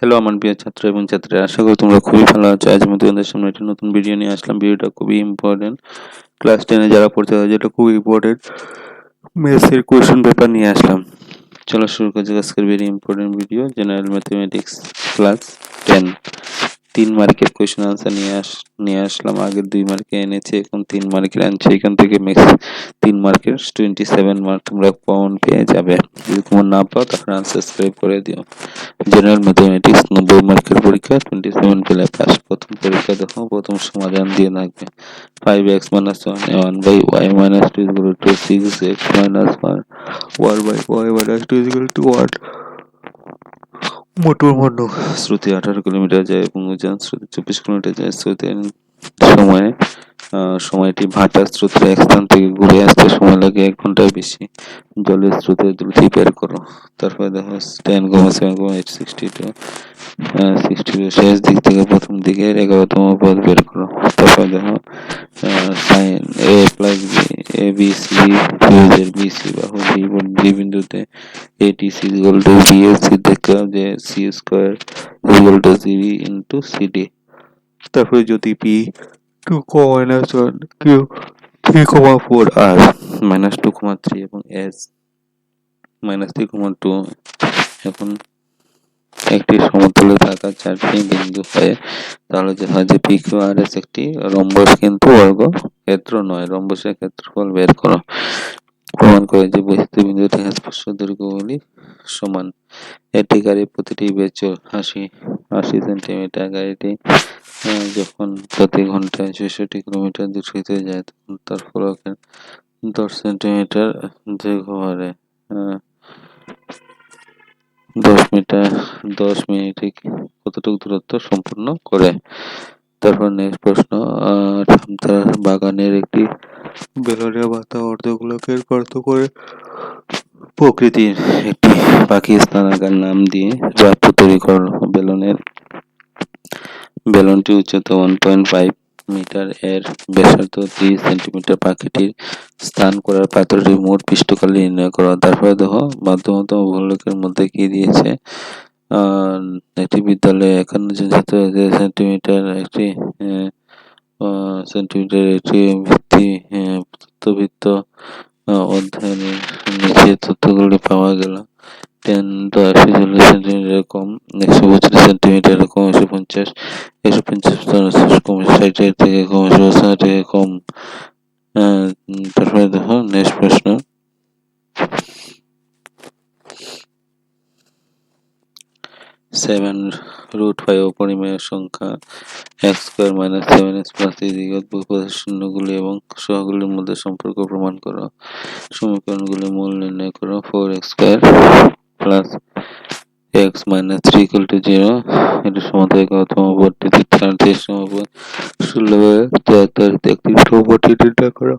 Hello আমার প্রিয় ছাত্র এবং ছাত্রীরা, আশা করি তোমরা খুবই ভালো আছো। আজ আমি তোমাদের সামনে একটা নতুন ভিডিও নিয়ে আসলাম। ভিডিওটা খুবই ইম্পর্টেন্ট, ক্লাস 10-এ যারা পড়তে হয় যেটা খুবই ইম্পর্টেন্ট ম্যাথসের কোয়েশ্চেন পেপার নিয়ে আসলাম। চলো শুরু করা যাক আজকের very important video, general mathematics class 10। 3 মার্কের কোয়েশ্চেন আনসার নিয়ে আসলাম। আগের 2 মার্কে এনেছে, এখন 3 মার্কের আনছে। এখান থেকে ম্যাক্স 3 মার্কের 27 মার্ক তোমরা কমন পেয়ে যাবে। যদি কমন না পাও তাহলে আনসাবস্ক্রাইব করে দিও। জেনারেল ম্যাথমেটিক্স 90 মার্কের পরীক্ষা, 27 পেলে পাস। প্রথম পরীক্ষা দেখো, প্রথম সমাধান দিয়ে রাখবে। 5x - 1 1 by y minus 2 is equal to 6x minus 1 by y minus 2 is equal to 1. Motor Mondal Shruti 18 kilometre যায় এবং উজান শ্রুতি 24 কিলোমিটার যায়। শ্রুতির সময়ে সময়টি ভাটার স্রোতের এক স্থান থেকে ঘুরে আসতে সময় লাগে 1 ঘন্টার বেশি। জলের স্রোতের দ্রুতি বের করো। তারপরে দেখো 10,7,8 62 62 শেষ দিক থেকে প্রথম দিকের 11তম পদ বের করো। তারপরে দেখো sine a plus B, A B C ত্রিভুজের বিসি বাহু বি বিন্দুতে ATC is equal to BAC দেখলাম যে C square is equal to CD into CD। তারপরে যদি পি 2, -1 কিউ 3,4 আর -2,3 এবং এস -3,2 এখন একটি সমতলে থাকা 4টি বিন্দু হয়, তাহলে যে হয় যে পি কিউ আর এস একটি রম্বস কিন্তু বর্গক্ষেত্র নয়। রম্বসের ক্ষেত্রফল বের করো। প্রমাণ করে যে বহিঃস্থ বিন্দুটি স্পর্শ দৈর্ঘ্যগুলি সমান। একটি গাড়ির প্রতিটি বেচল 80 সেন্টিমিটার। গাড়িটি যখন প্রতি ঘন্টায় 66 কিলোমিটার দ্রুতগতিতে যায় তখন তার ফলকের 10 সেন্টিমিটার দৈর্ঘ্য বাড়ে। 10 মিনিটে কতটুকু দূরত্ব সম্পূর্ণ করে। তারপর নেক্সট প্রশ্ন, তার বাগানের একটি বেলুনের মাথা অর্ধগোলকের গর্ত করে প্রকৃতির একটি পাখি স্থানাগার নাম দিয়ে বাক্য তৈরি করো। বেলুনটি উচ্চতা 1.5 মিটার, এর ব্যাসার্ধ 30 সেন্টিমিটার। পাখিটির স্থান করার পাত্রটির মোট পৃষ্ঠকাল নির্ণয় করো। তারপরে দেখো মধ্যমতম ভূলকের মধ্যে কি দিয়েছে। একটি বিদ্যালয়ে 51 সেন্টিমিটার একটি সেন্টিমিটার একটি ভিত্তি অধ্যয়নের নিচে তথ্যগুলি পাওয়া গেল। 10 সেন্টিমিটার কম, 132 সেন্টিমিটার কম, 150 কম, 60 থেকে কম, 150 থেকে কম। তারপরে দেখো নেক্সট প্রশ্ন, 7√5 অপরিমেয় সংখ্যা x square minus 7x plus বহুপদের শূন্যগুলি এবং সহগুলির মধ্যে সম্পর্ক প্রমাণ করো। সমীকরণগুলির মূল নির্ণয় করো। 4x square plus x minus 3 equal to 0। এটি সমাধায়িকতম পদটি 33 সমপদ 16/73 একটি সমপদটি নির্ণয় করো।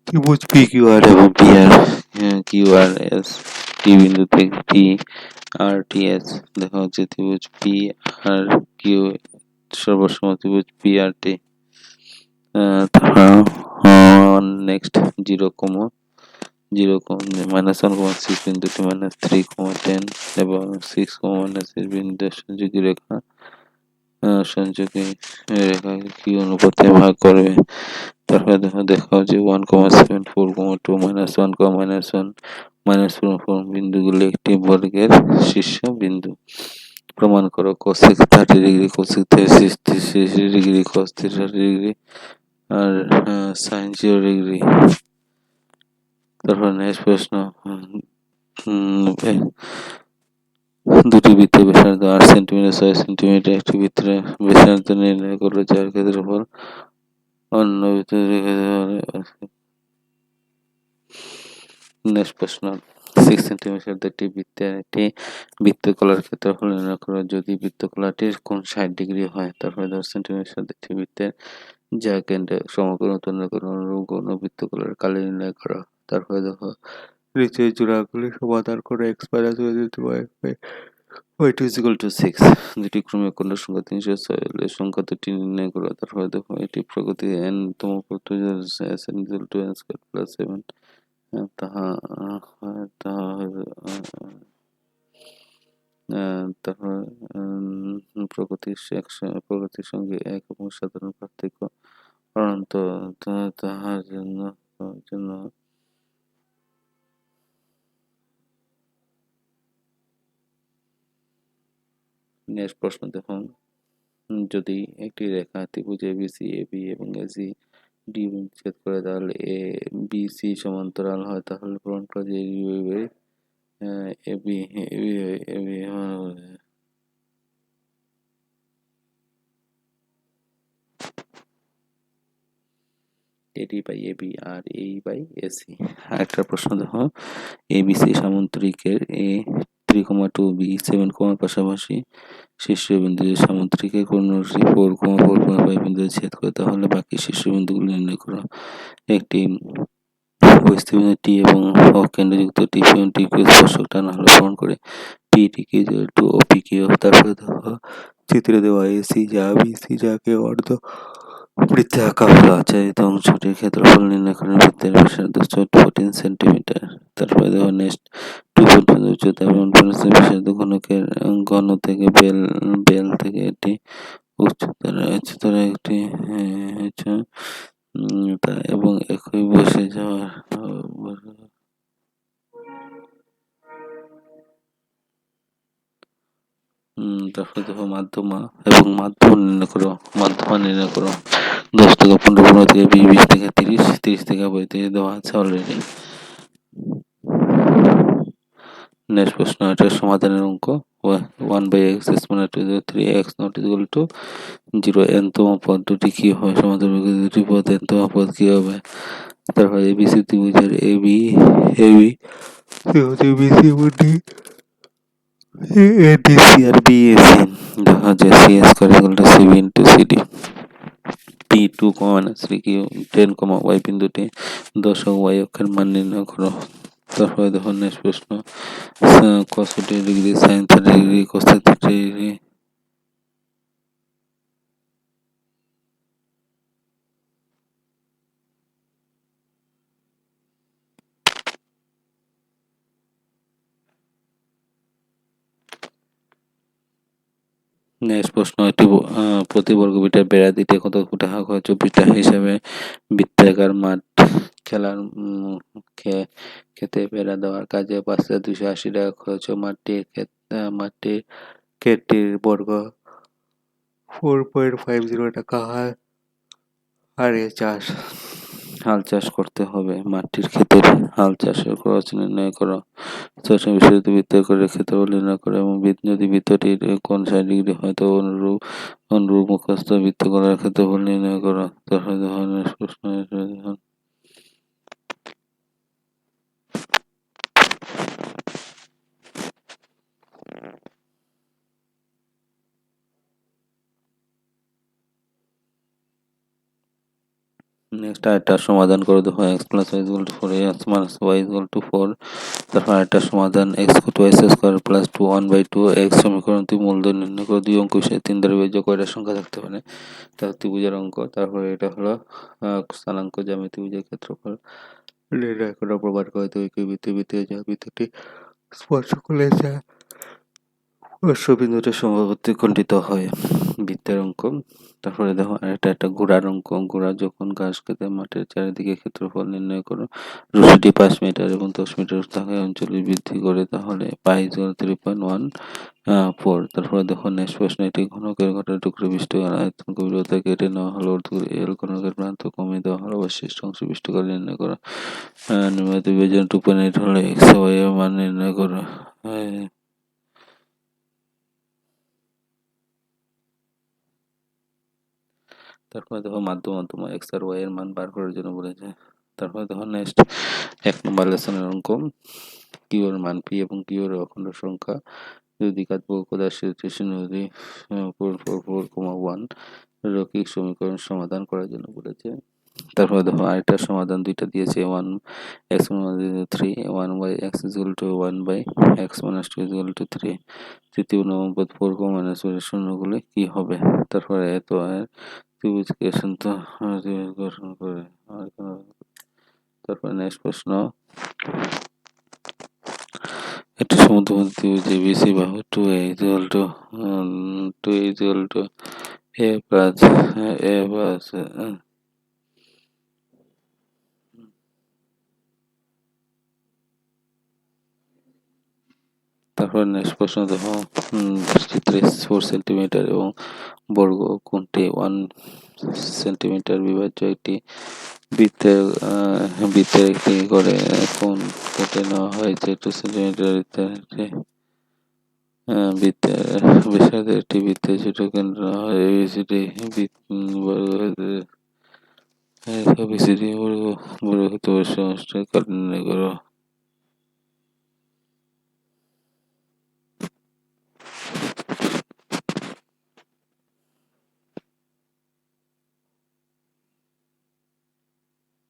ত্রিভুজ পি কিউ আর এবং P R Q R S T বিন্দুতে টি আর টি এস দেখা হচ্ছে ত্রিভুজ পি আর কিউ সর্বসম ত্রিভুজ পি আর টি। নেক্সট 0, -1,6 বিন্দুটি -3,10 এবং 6,-6 বিন্দুর সংযোগী রেখা সংযোগী রেখা কি অনুপাতে ভাগ করবে। তারপরে দেখা যে 1,7 4,2 -1, -1 বিন্দুগুলি একটি বর্গের শীর্ষ বিন্দু। প্রমাণ করো cosec 30 degree, cosec 60 degree, cos 30 degree আর sin 0 ডিগ্রি। তারপর নেক্সট প্রশ্ন, দুটি বৃত্তের ব্যাসার্ধ 8 সেন্টিমিটার 6 সেন্টিমিটার। একটি বৃত্তের ব্যাসার্ধ নির্ণয় করো যার ক্ষেত্রফল অন্য বৃত্তের ক্ষেত্রফল। নেক্সট প্রশ্ন, 6 সেন্টিমিটার একটি বৃত্তকলার ক্ষেত্রফল নির্ণয় করো যদি বৃত্তকলাটির কোণ 60 ডিগ্রি হয়। তারপরে 10 সেন্টিমিটার একটি বৃত্তের যা কেন্দ্রে সমকোণ উৎপন্ন করে অনুরূপ কোণ বৃত্তকলার কালি নির্ণয় করো। তারপরে দেখো নিচের জোড়াগুলি সমাধান করে x minus y2 is equal to 6। দুটি ক্রমিক কোণের সংখ্যা 306 হলে সংখ্যা দুটি নির্ণয় করো। তারপরে দেখো এটি প্রকৃতি n তম s n equal to n square plus 7 তাহা তারপর প্রকৃতির সঙ্গে এক এবং সাধারণ পার্থক্য অনন্ত তাহার জন্য নেক্সট প্রশ্ন দেখুন, যদি একটি রেখা ত্রিভুজ এবিসি এবি এবং এসি ডি ছেদ করে তাহলে এ বি সি সমান্তরাল হয়, তাহলে প্রমাণ করা যে AB AB AB AD by AB আর এই বাই এসি। আরেকটা প্রশ্ন দেখো, এবিসি সামান্তরিকের এ 3,2 বি 7, পাশাপাশি শীর্ষবিন্দু সামান্তরিকের কোণটি 4,4,5 বিন্দুতে ছেদ করে, তাহলে বাকি শীর্ষবিন্দুগুলো নির্ণয় করো। একটি বস্তুবিন্দু টি এবং কেন্দ্রযুক্ত টি স্পর্শক টানা হলে প্রমাণ করে পি টি কি টু ও পি কিউ। তারপরে দেখো চিত্রে দেওয়া এসি যা বিসি যাকে অর্ধ বৃত্তে আঁকা হলো, আচ্ছাদিত অংশটির ক্ষেত্রফল নির্ণয় করেন। বৃত্তের ব্যাসার্ধ 14 সেন্টিমিটার। তারপরে দেখো নেক্সট 2 পর্যন্ত উচ্চতা এবং ব্যাসার্ধ ঘনকের ঘন থেকে বেল থেকে এটি উচ্চতর একটি এবং একই বসে যাওয়ার তারপরে দেখো মাধ্যমা এবং মাধ্যম নির্ণয় করো। 10 থেকে 15, 15 থেকে 20, 20 থেকে 30, 30 থেকে 35 দেওয়া আছে অলরেডি। নেক্সট প্রশ্ন, এটার সমাধানের অঙ্ক 1/x (3x ≠ 0) n-তম পদ দুটি কি হয়? সমাধান দুটি পদ n-তম পদ কি হবে? তারপরে এবিসি ত্রিভুজের এবি বিসি ডি এডিসি আর বিএসি দেখা যায় C square CB into CD. P 2, 3 10, y বিন্দুটি দশক y অক্ষের মান নির্ণয় করো। তারপরে দেখো নেক্সট প্রশ্ন, cos 30 degree sin 30 degree cos 30 degree next প্রশ্ন, একটি প্রতি বর্গমিটার বেড়া দিতে কত টাকা খরচ? 24 টাকা হিসাবে বৃত্তাকার মাঠ খেলার খেতে বেড়া দেওয়ার কাজে 5,280 টাকা খরচ। মাঠটির ক্ষেতটির বর্গ 4.50 টাকা হয়। আর হাল চাষ করতে হবে। মাঠটির ক্ষেতের হাল চাষের খরচ নির্ণয় করো। বিষয়টি বৃত্ত করে ক্ষেত্রফল নির্ণয় করো এবং যদি বৃত্তটির কোণ 60 ডিগ্রি হয় তো অনুরূপ মুখস্থ বৃত্ত করার ক্ষেত্রফল নির্ণয় করো। তারপরে ধরনের প্রশ্ন নেক্সট আরেকটা সমাধান করে দেখো, x + y = 4, x - y = 4। তারপর আরেকটা সমাধান, x ² + 2 1/2 x সমীকরণটি মূলধন নির্ণয় করে। 2 অঙ্ক বিষয়ে 3 দ্বারা বিভাজ্য কয়টা সংখ্যা থাকতে পারে? তার ত্রিভুজের অঙ্ক। তারপরে এটা হলো স্থানাঙ্ক জ্যামিতি ত্রিভুজের ক্ষেত্রফল নির্ণয় করা। প্রমাণ করে একই বৃত্তীয় যা বৃত্তটি স্পর্শ করলে যা বিন্দুটি সমবাহু খণ্ডিত হয়। বৃত্তের অঙ্ক। তারপরে দেখো একটা ঘোড়ার অঙ্ক। ঘোড়া যখন ঘাস খেতে মাঠের চারিদিকে ক্ষেত্রফল নির্ণয় করো। রশিটি 5 মিটার এবং 10 মিটার থাকা অঞ্চলে বৃদ্ধি করে, তাহলে পাই 3.14। তারপরে দেখো নেক্সট প্রশ্ন, এটি ঘনকের ঘটার টুকরো বিশিষ্ট আয়তন গভীরতা কেটে নেওয়া হলো, এল ঘনকের প্রান্ত কমিয়ে দেওয়া হলো, অবশিষ্ট অংশ বিশিষ্ট করে নির্ণয় করো। নির্মিত বিভাজন 2.8 হলে x ও y এর মান নির্ণয় করো। তারপরে দেখো মাধ্যমা x আর y এর মান বার করার জন্য বলেছে। তারপরে দেখো নেক্সট 1 নম্বর লেসনের অঙ্ক, কিউ এর মান পি এবং কিউ এর অখণ্ড সংখ্যা যদি দ্বিঘাত বহুপদী যদি 4.4.1 রৈখিক সমীকরণ সমাধান করার জন্য বলেছে। তারপরে দেখো আরেকটা সমাধান দুইটা দিয়েছে, 1x - 3 1/x = 1/x - 2 = 3। তৃতীয় নম্বর পদ 4, -4 এর শূন্যগুলো কি হবে? তারপরে ত্রিভুজকে গঠন করে। তারপরে নেক্সট প্রশ্ন, একটা সমুদ্রমধ্যে যে বিসি বাহু to A equal to two equal to A plus A plus তারপর নেক্সট প্রশ্ন দেখো, চিত্রে 4 সেন্টিমিটার এবং বর্গ কোণটি 1 সেন্টিমিটার বিভাজ্য একটি বৃত্তের বৃত্তের একটি করে কোণ কেটে নেওয়া হয়েছে 2 সেন্টিমিটার বৃত্তের ব্যাসার্ধের একটি বৃত্তের ছোট কেন্দ্র নেওয়া হয় এবিসিডি বিসিডি বর্গ বর্গক্ষেত্র সমষ্টি কাট নির্ণয় করো।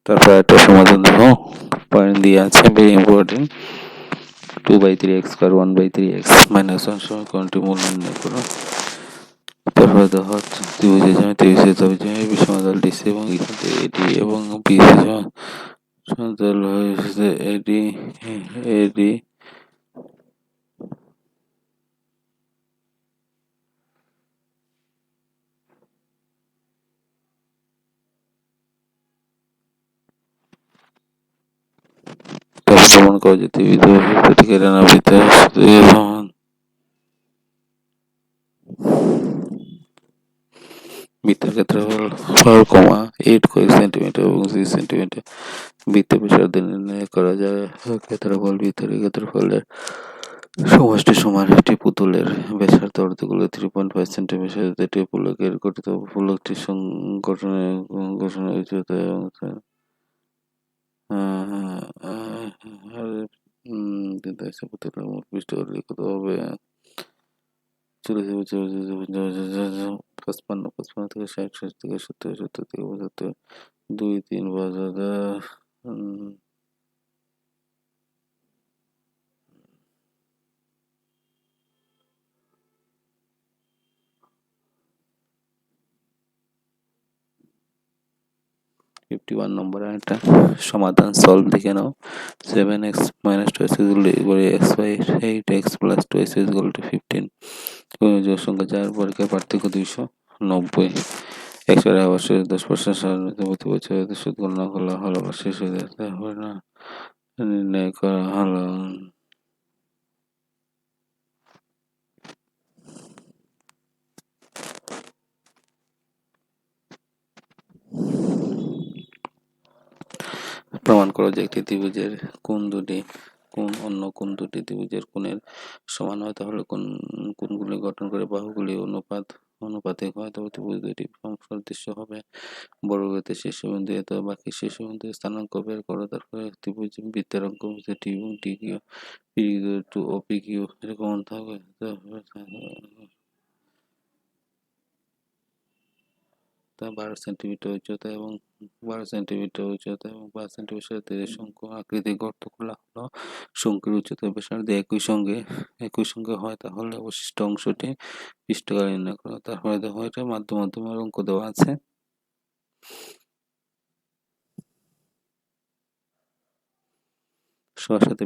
তারপর একটা সমাধান দেখো, পয়েন্ট দিয়ে আছে ভেরি ইম্পর্টেন্ট। 2/3 স্কোয়ার 1/3 -1 সমীকরণটি মূল নির্ণয় করো। তারপরে দেখো ত্রিভুজের জ্যামিতি বিষমাদল ডিসি এবং এখান থেকে এডি এবং বিসি সমান্তরাল হয়েছে এডি এডি প্রমাণ করা যেতে প্রতীকের নানাবিধ বৃত্তের ক্ষেত্রফল 4, 8 এবং 6 সেন্টিমিটার বৃত্তের ব্যাসার্ধ নির্ণয় করা যায়। ক্ষেত্রফল বৃত্তের ক্ষেত্রফলের সমষ্টি সমান একটি পুতুলের ব্যাসার্ধ অর্ধগোলীয় 3.5 সেন্টিমিটার একটি পুলকের গঠিত পুলকটি গঠনের উচ্চতা এবং পুতুলের মূল পৃষ্ঠ কত হবে 55 থেকে 60 থেকে 70 থেকে 75 2-3 51 নম্বর একটা সমাধান সলভ দেখে নাও। 7x - 2x x/8 8x + 2x = 15 যোগ সংখ্যা 4 বর্গের পার্থক্য 290 একশো অবশ্যই 10% সাধারণত প্রতি বছর সুদ গণনা করা হলো শেষ হয়ে যেতে হবে না নির্ণয় করা হলো। প্রমাণ করো যে একটি ত্রিভুজের কোণ অন্য কোণ দুটি ত্রিভুজের কোণের সমান হয়, তাহলে কোণগুলি গঠন করে বাহুগুলি অনুপাতিক হয়, তবে ত্রিভুজ দুটি সদৃশ্য হবে। বর্গক্ষেত্রের শীর্ষবিন্দু এত বাকি শীর্ষবিন্দু স্থানাঙ্ক বের করো। তারপরে ত্রিভুজ বৃত্তের অঙ্ক টি এবং T Q P two O P Q এরকম থাকবে। তা 12 সেন্টিমিটার উচ্চতা এবং 5 সেন্টিমিটার শঙ্কু আকৃতির গর্ত খোলা হলো। শঙ্কুর উচ্চতা ব্যাসার্ধ একই সঙ্গে হয়, তাহলে অবশিষ্ট অংশটি পৃষ্ঠকাল নির্ণয় করো। তারপরে দেখো এটা মাধ্যমের অঙ্ক দেওয়া আছে। সবার সাথে